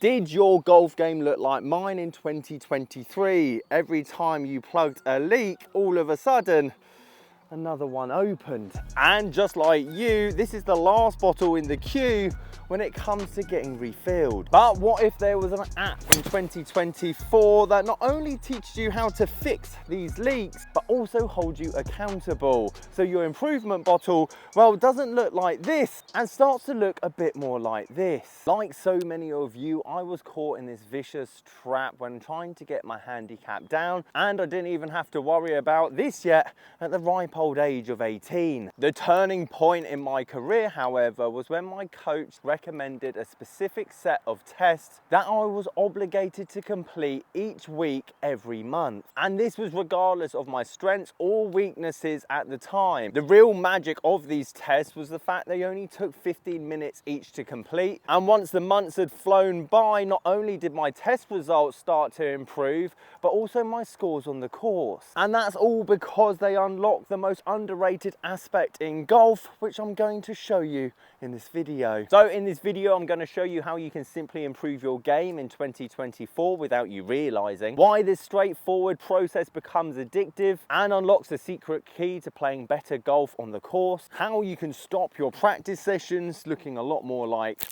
Did your golf game look like mine in 2023? Every time you plugged a leak, all of a sudden, another one opened. And just like you, this is the last bottle in the queue when it comes to getting refilled. But what if there was an app in 2024 that not only teaches you how to fix these leaks, but also hold you accountable? So your improvement bottle, well, doesn't look like this and starts to look a bit more like this. Like so many of you, I was caught in this vicious trap when trying to get my handicap down, and I didn't even have to worry about this yet at the ripe old age of 18. The turning point in my career, however, was when my coach recommended a specific set of tests that I was obligated to complete each week every month. And this was regardless of my strengths or weaknesses at the time. The real magic of these tests was the fact they only took 15 minutes each to complete. And once the months had flown by, not only did my test results start to improve, but also my scores on the course. And that's all because they unlocked the most underrated aspect in golf, which I'm going to show you in this video. So in this video, I'm going to show you how you can simply improve your game in 2024 without you realizing, why this straightforward process becomes addictive and unlocks the secret key to playing better golf on the course, how you can stop your practice sessions looking a lot more like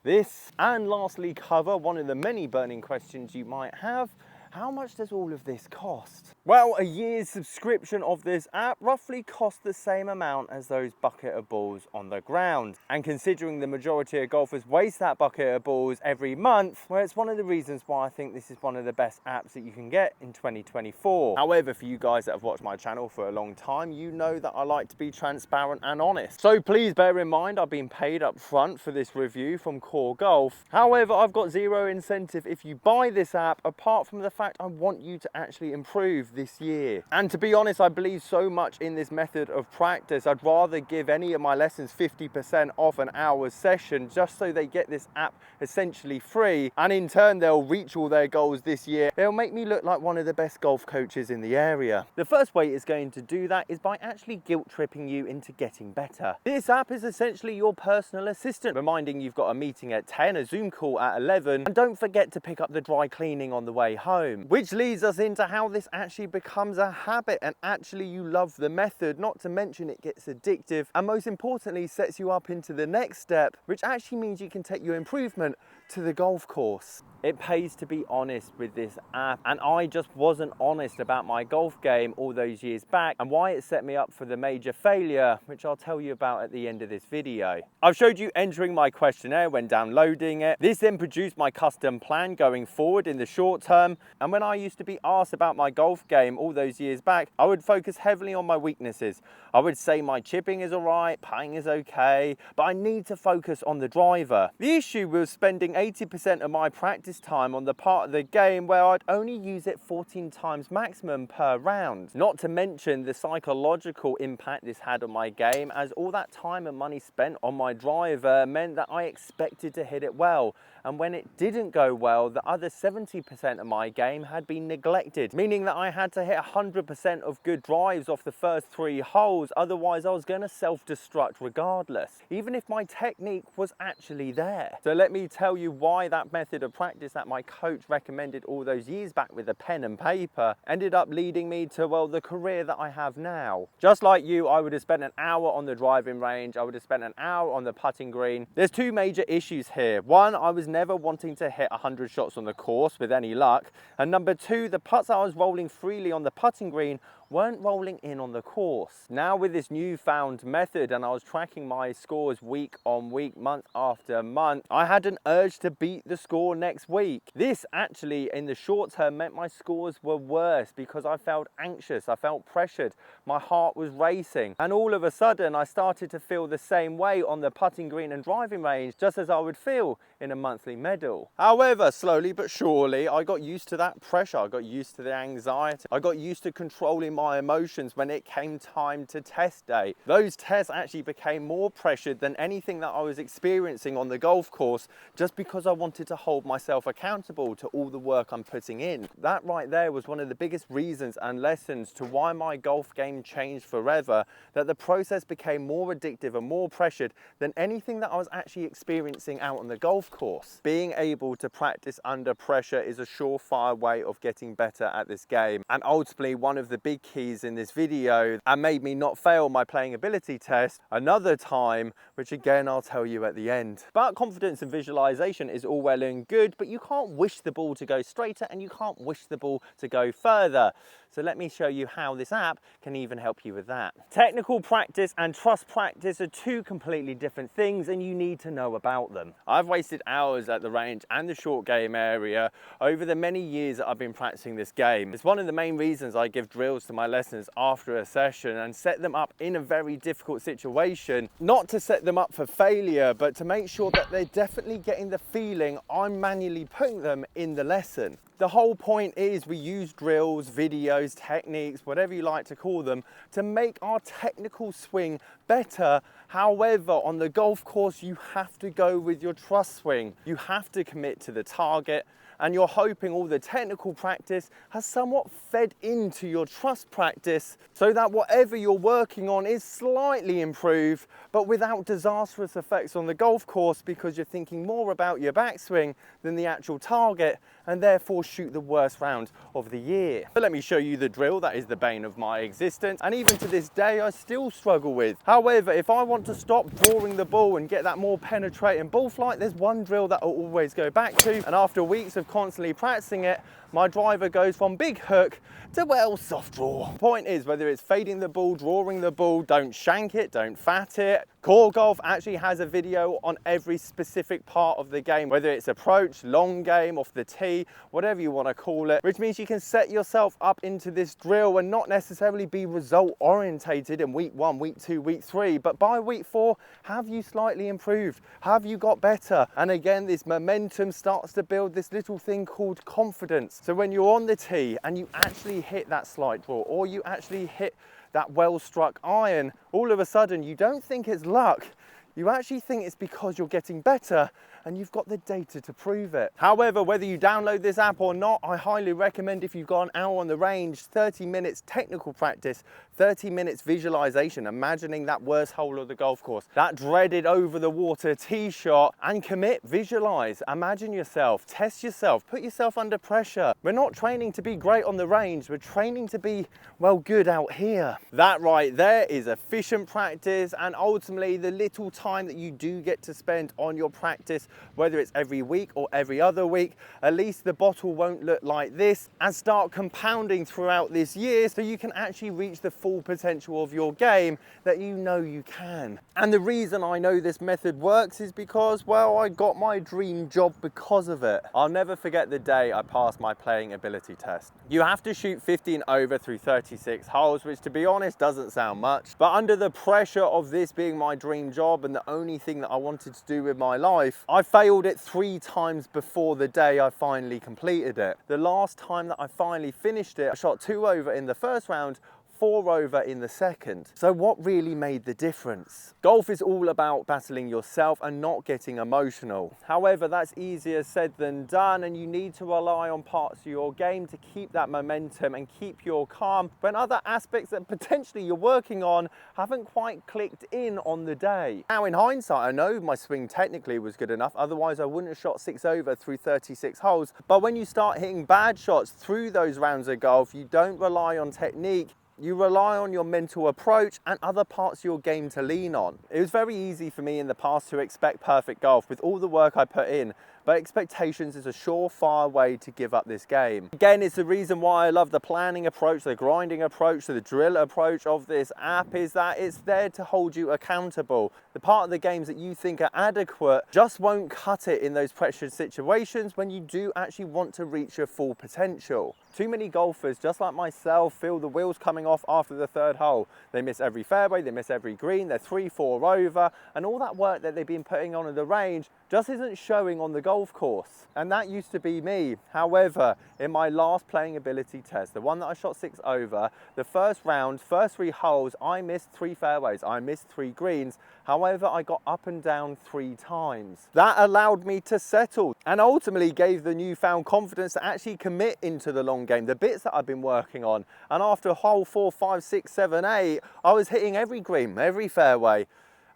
this, and lastly cover one of the many burning questions you might have: how much does all of this cost? Well, a year's subscription of this app roughly costs the same amount as those bucket of balls on the ground. And considering the majority of golfers waste that bucket of balls every month, well, it's one of the reasons why I think this is one of the best apps that you can get in 2024. However, for you guys that have watched my channel for a long time, you know that I like to be transparent and honest. So please bear in mind, I've been paid up front for this review from Core Golf. However, I've got zero incentive if you buy this app, apart from the fact I want you to actually improve this year. And to be honest, I believe so much in this method of practice, I'd rather give any of my lessons 50% off an hour's session just so they get this app essentially free, and in turn they'll reach all their goals this year. It'll make me look like one of the best golf coaches in the area. The first way it's going to do that is by actually guilt tripping you into getting better. This app is essentially your personal assistant, reminding you've got a meeting at 10, a Zoom call at 11, and don't forget to pick up the dry cleaning on the way home. Which leads us into how this actually becomes a habit, and actually you love the method, not to mention it gets addictive, and most importantly sets you up into the next step, which actually means you can take your improvement to the golf course. It pays to be honest with this app, and I just wasn't honest about my golf game all those years back and why it set me up for the major failure, which I'll tell you about at the end of this video. I've showed you entering my questionnaire when downloading it. This then produced my custom plan going forward in the short term, and when I used to be asked about my golf game all those years back, I would focus heavily on my weaknesses. I would say my chipping is alright, putting is okay, but I need to focus on the driver. The issue was spending 80% of my practice time on the part of the game where I'd only use it 14 times maximum per round. Not to mention the psychological impact this had on my game, as all that time and money spent on my driver meant that I expected to hit it well, and when it didn't go well, the other 70% of my game had been neglected, meaning that I had to hit 100% of good drives off the first 3 holes, otherwise I was going to self-destruct regardless, even if my technique was actually there. So let me tell you why that method of practice that my coach recommended all those years back with a pen and paper ended up leading me to, well, the career that I have now. Just like you, I would have spent an hour on the driving range, I would have spent an hour on the putting green. There's 2 major issues here. One, I was never wanting to hit 100 shots on the course with any luck, and number 2, the putts I was rolling freely on the putting green weren't rolling in on the course. Now with this newfound method, and I was tracking my scores week on week, month after month, I had an urge to beat the score next week. This actually in the short term meant my scores were worse because I felt anxious, I felt pressured, my heart was racing, and all of a sudden I started to feel the same way on the putting green and driving range, just as I would feel in a monthly medal. However, slowly but surely I got used to that pressure, I got used to the anxiety, I got used to controlling my emotions when it came time to test day. Those tests actually became more pressured than anything that I was experiencing on the golf course, just because I wanted to hold myself accountable to all the work I'm putting in. That right there was one of the biggest reasons and lessons to why my golf game changed forever, that the process became more addictive and more pressured than anything that I was actually experiencing out on the golf course. Being able to practice under pressure is a surefire way of getting better at this game. And ultimately, one of the big keys in this video and made me not fail my playing ability test another time, which again I'll tell you at the end. But confidence and visualization is all well and good, but you can't wish the ball to go straighter and you can't wish the ball to go further. So let me show you how this app can even help you with that. Technical practice and trust practice are two completely different things, and you need to know about them. I've wasted hours at the range and the short game area over the many years that I've been practicing this game. It's one of the main reasons I give drills to my lessons after a session and set them up in a very difficult situation, not to set them up for failure, but to make sure that they're definitely getting the feeling I'm manually putting them in the lesson. The whole point is we use drills, videos, techniques, whatever you like to call them, to make our technical swing better. However, on the golf course, you have to go with your trust swing. You have to commit to the target, and you're hoping all the technical practice has somewhat fed into your trust practice so that whatever you're working on is slightly improved, but without disastrous effects on the golf course, because you're thinking more about your backswing than the actual target, and therefore shoot the worst round of the year. But let me show you the drill that is the bane of my existence, and even to this day I still struggle with. However, if I want to stop drawing the ball and get that more penetrating ball flight, there's one drill that I'll always go back to, and after weeks of constantly practicing it, my driver goes from big hook to, well, soft draw. Point is, whether it's fading the ball, drawing the ball, don't shank it, don't fat it. Core Golf actually has a video on every specific part of the game, whether it's approach, long game, off the tee, whatever you want to call it, which means you can set yourself up into this drill and not necessarily be result orientated in week 1, week 2, week 3, but by week 4, have you slightly improved? Have you got better? And again, this momentum starts to build this little thing called confidence. So when you're on the tee and you actually hit that slight draw, or you actually hit that well-struck iron, all of a sudden you don't think it's luck, you actually think it's because you're getting better and you've got the data to prove it. However, whether you download this app or not, I highly recommend, if you've got an hour on the range, 30 minutes technical practice, 30 minutes visualization, imagining that worst hole of the golf course, that dreaded over the water tee shot, and commit, visualize, imagine yourself, test yourself, put yourself under pressure. We're not training to be great on the range, we're training to be, well, good out here. That right there is efficient practice, and ultimately the little time that you do get to spend on your practice, whether it's every week or every other week, at least the bottle won't look like this, and start compounding throughout this year so you can actually reach the full potential of your game that you know you can. And the reason I know this method works is because, well, I got my dream job because of it. I'll never forget the day I passed my playing ability test. You have to shoot 15 over through 36 holes, which to be honest doesn't sound much, but under the pressure of this being my dream job and the only thing that I wanted to do with my life, I failed it 3 times before the day I finally completed it. The last time that I finally finished it, I shot 2 over in the first round, 4 over in the second. So what really made the difference? Golf is all about battling yourself and not getting emotional. However, that's easier said than done, and you need to rely on parts of your game to keep that momentum and keep your calm when other aspects that potentially you're working on haven't quite clicked in on the day. Now, in hindsight, I know my swing technically was good enough, otherwise I wouldn't have shot 6 over through 36 holes. But when you start hitting bad shots through those rounds of golf, you don't rely on technique, you rely on your mental approach and other parts of your game to lean on. It was very easy for me in the past to expect perfect golf with all the work I put in, but expectations is a surefire way to give up this game. Again, it's the reason why I love the planning approach, the grinding approach, the drill approach of this app, is that it's there to hold you accountable. The part of the games that you think are adequate just won't cut it in those pressured situations when you do actually want to reach your full potential. Too many golfers, just like myself, feel the wheels coming off after the 3rd hole. They miss every fairway, they miss every green, they're 3-4 over, and all that work that they've been putting on in the range just isn't showing on the golf course. And that used to be me. However, in my last playing ability test, the one that I shot 6 over, the first round, first 3 holes, I missed 3 fairways, I missed 3 greens. However, I got up and down 3 times. That allowed me to settle and ultimately gave the newfound confidence to actually commit into the long game, the bits that I've been working on. And after hole 4, 5, 6, 7, 8, I was hitting every green, every fairway.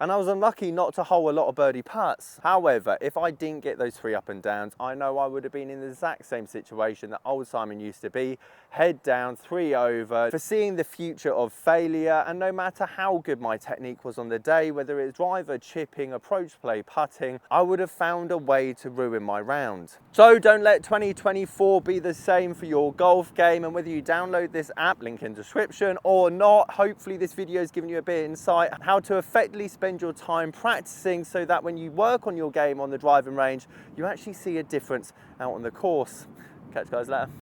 and I was unlucky not to hole a lot of birdie putts. However, if I didn't get those 3 up and downs, I know I would have been in the exact same situation that old Simon used to be, head down, 3 over, foreseeing the future of failure. And no matter how good my technique was on the day, whether it's driver, chipping, approach play, putting, I would have found a way to ruin my round. So don't let 2024 be the same for your golf game, and whether you download this app, link in description, or not, hopefully this video has given you a bit of insight how to effectively spend your time practicing, so that when you work on your game on the driving range, you actually see a difference out on the course. Catch you guys later.